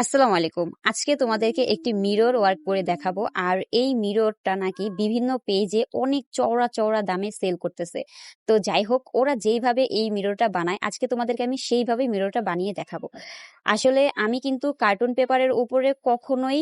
আসসালামু আলাইকুম। আজকে তোমাদেরকে একটি মিরর ওয়ার্ক করে দেখাবো। আর এই মিররটা নাকি বিভিন্ন পেজে অনেক চওড়া চওড়া দামে সেল করতেছে। তো যাই হোক, ওরা যেইভাবে এই মিররটা বানায় আজকে তোমাদেরকে আমি সেইভাবে মিররটা বানিয়ে দেখাবো। আসলে আমি কিন্তু কার্টুন পেপারের উপরে কখনোই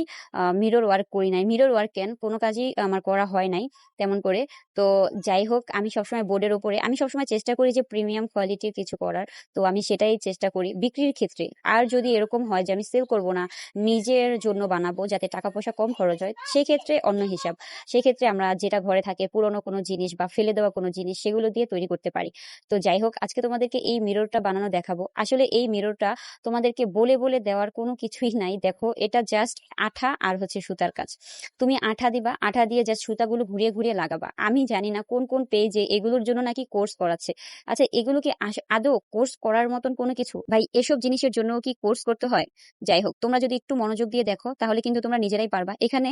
মিরর ওয়ার্ক করি নাই। মিরর ওয়ার্ক কেন, কোনো কাজই আমার করা হয় নাই তেমন করে। তো যাই হোক, আমি সবসময় বোর্ডের উপরে আমি সবসময় চেষ্টা করি যে প্রিমিয়াম কোয়ালিটির কিছু করার। তো আমি সেটাই চেষ্টা করি বিক্রির ক্ষেত্রে। আর যদি এরকম হয় যে আমি সেল করব না, নিজের জন্য বানাবো যাতে টাকা পয়সা কম খরচ হয়, সেক্ষেত্রে অন্য হিসাব। সেক্ষেত্রে আমরা যেটা ঘরে থাকে পুরোনো কোনো জিনিস বা ফেলে দেওয়া কোনো জিনিস সেগুলো দিয়ে তৈরি করতে পারি। তো যাই হোক, আজকে তোমাদেরকে এই মিররটা বানানো দেখাবো। আসলে এই মিররটা তোমাদেরকে বলে বলে দেওয়ার কোনো কিছুই নাই। দেখো, এটা জাস্ট আঠা আর হচ্ছে সুতার কাজ। তুমি আঠা দিবা, আঠা দিয়ে জাস্ট সুতাগুলো ঘুরিয়ে ঘুরিয়ে লাগাবা। আমি জানি না কোন কোন পেজে এগুলোর জন্য নাকি কোর্স করাচ্ছে। আচ্ছা, এগুলো কি আদৌ কোর্স করার মতন কোনো কিছু? ভাই, এসব জিনিসের জন্য কি কোর্স করতে হয়? যাই হোক, তোমরা যদি একটু মনোযোগ দিয়ে দেখো তাহলে কিন্তু তোমরা নিজেরাই পারবা। এখানে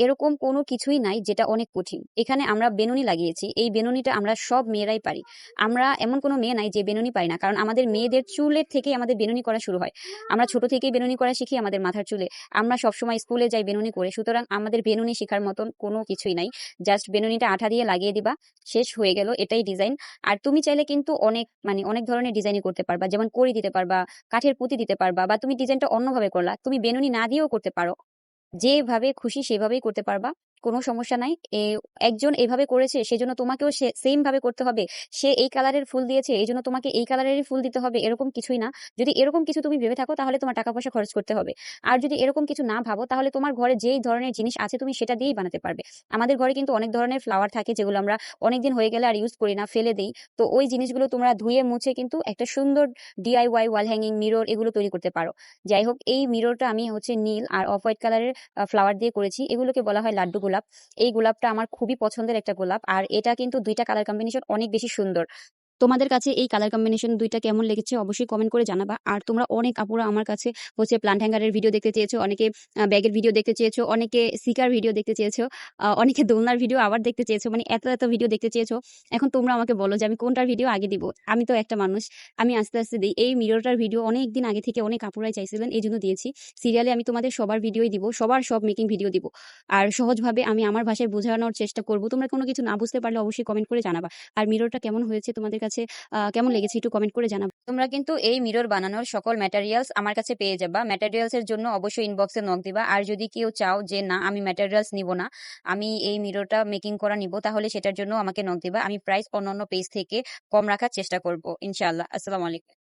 এরকম কোনো কিছুই নাই যেটা অনেক কঠিন। এখানে আমরা বেনুনি লাগিয়েছি, এই বেনুনিটা আমরা সব মেয়েরাই পারি। আমরা এমন কোনো মেয়ে নাই যে বেনুনি পারি না, কারণ আমাদের মেয়েদের চুলের থেকেই আমাদের বেনুনি করা শুরু হয়। আমরা ছোট থেকেই বেনুনি করা শিখি আমাদের মাথার চুলে। আমরা সবসময় স্কুলে যাই বেনুনি করে, সুতরাং আমাদের বেনুনি শেখার মতন কোনো কিছুই নাই। জাস্ট বেনুনিটা আঠা দিয়ে লাগিয়ে দিবা, শেষ হয়ে গেল, এটাই ডিজাইন। আর তুমি চাইলে কিন্তু অনেক অনেক ধরনের ডিজাইনই করতে পারবা, যেমন কড়ি দিতে পারবা, কাঠের পুঁতি দিতে পারবা, বা তুমি ডিজাইনটা অন্যভাবে করলা, তুমি বেনুনি না দিয়েও করতে পারো। যেভাবে খুশি সেভাবেই করতে পারবা, কোনো সমস্যা নাই। একজন এভাবে করেছে সেজন্য তোমাকেও সেম ভাবে করতে হবে। সে এই কালারের ফুল দিয়েছে এই জন্য তোমাকে এই কালারেরই ফুল দিতে হবে, এরকম কিছুই না। যদি এরকম কিছু তুমি ভেবে থাকো তাহলে তোমার টাকা পয়সা খরচ করতে হবে। আর যদি এরকম কিছু না ভাবো তাহলে তোমার ঘরে যেই ধরনের জিনিস আছে তুমি সেটা দিয়েই বানাতে পারবে। আমাদের ঘরে কিন্তু অনেক ধরনের ফ্লাওয়ার থাকে যেগুলো আমরা অনেকদিন হয়ে গেলে আর ইউজ করি না, ফেলে দিই। তো ওই জিনিসগুলো তোমরা ধুয়ে মুছে কিন্তু একটা সুন্দর ডিআইওয়াই ওয়াল হ্যাঙ্গিং মিরর এগুলো তৈরি করতে পারো। যাই হোক, এই মিররটা আমি হচ্ছে নীল আর অফ হোয়াইট কালারের ফ্লাওয়ার দিয়ে করেছি। এগুলোকে বলা হয় লাড্ডু গোলাপ। এই গোলাপটা আমার খুবই পছন্দের একটা গোলাপ, আর এটা কিন্তু দুইটা কালার কম্বিনেশন অনেক বেশি সুন্দর। তোমাদের কাছে এই কালার কম্বিনেশন দুইটা কেমন লেগেছে অবশ্যই কমেন্ট করে জানাবা। আর তোমরা অনেক আপুরা আমার কাছে হচ্ছে প্লান্ট হ্যাঙ্গারের ভিডিও দেখতে চেয়েছো, অনেকে ব্যাগের ভিডিও দেখতে চেয়েছো, অনেকে সিকার ভিডিও দেখতে চেয়েছো, অনেকে দোলনার ভিডিও আবার দেখতে চেয়েছো, এত এত ভিডিও দেখতে চেয়েছো। এখন তোমরা আমাকে বলো যে আমি কোনটার ভিডিও আগে দিব। আমি তো একটা মানুষ, আমি আস্তে আস্তে দিই। এই মিররটার ভিডিও অনেক দিন আগে থেকে অনেক আপুরাই চাইছিলেন, এই জন্য দিয়েছি। সিরিয়ালে আমি তোমাদের সবার ভিডিওই দিব, সবার সব মেকিং ভিডিও দিব। আর সহজভাবে আমি আমার ভাষায় বোঝানোর চেষ্টা করব। তোমরা কোনো কিছু না বুঝতে পারলে অবশ্যই কমেন্ট করে জানাবা। আর মিররটা কেমন হয়েছে তোমাদের কাছে, কেমন লেগেছে একটু কমেন্ট করে জানাবো। তোমরা কিন্তু এই মিরর বানানোর সকল ম্যাটেরিয়ালস আমার কাছে পেয়ে যাবা। ম্যাটেরিয়ালস এর জন্য অবশ্যই ইনবক্সে নক দিবা। আর যদি কেউ চাও যে না আমি ম্যাটেরিয়ালস নিব না, আমি এই মিররটা মেকিং করা নিব, তাহলে সেটার জন্য আমাকে নক দিবা। আমি প্রাইস অন্যান্য পেজ থেকে কম রাখার চেষ্টা করব ইনশাআল্লাহ। আসসালামু আলাইকুম।